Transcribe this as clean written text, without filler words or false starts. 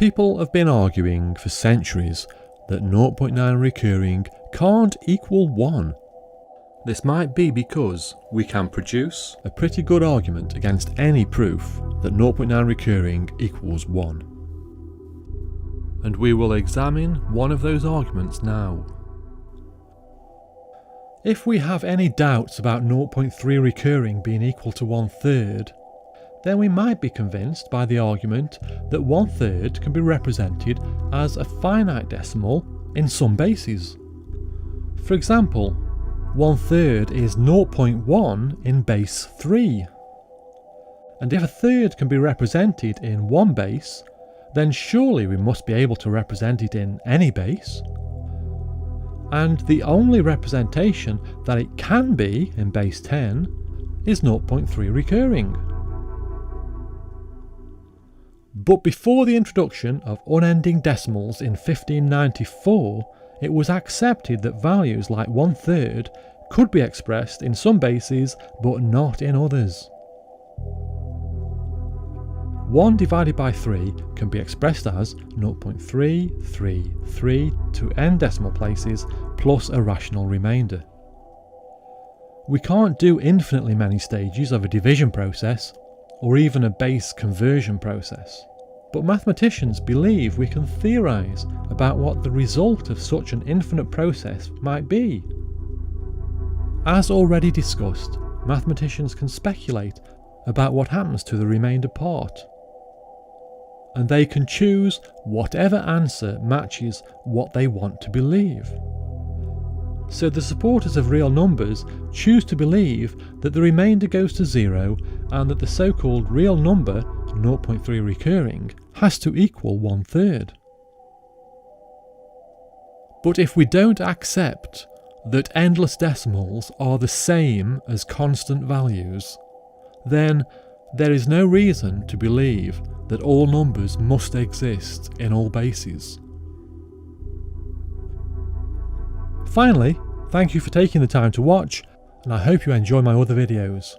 People have been arguing for centuries that 0.9 recurring can't equal 1. This might be because we can produce a pretty good argument against any proof that 0.9 recurring equals 1. And we will examine one of those arguments now. If we have any doubts about 0.3 recurring being equal to 1/3, then we might be convinced by the argument that 1/3 can be represented as a finite decimal in some bases. For example, 1/3 is 0.1 in base 3. And if a third can be represented in one base, then surely we must be able to represent it in any base. And the only representation that it can be in base 10 is 0.3 recurring. But before the introduction of unending decimals in 1594, it was accepted that values like 1/3 could be expressed in some bases but not in others. 1 divided by 3 can be expressed as 0.333 to n decimal places plus a rational remainder. We can't do infinitely many stages of a division process, or even a base conversion process, but mathematicians believe we can theorise about what the result of such an infinite process might be. As already discussed, mathematicians can speculate about what happens to the remainder part, and they can choose whatever answer matches what they want to believe. So the supporters of real numbers choose to believe that the remainder goes to 0 and that the so-called real number, 0.3 recurring, has to equal 1/3. But if we don't accept that endless decimals are the same as constant values, then there is no reason to believe that all numbers must exist in all bases. Finally, thank you for taking the time to watch, and I hope you enjoy my other videos.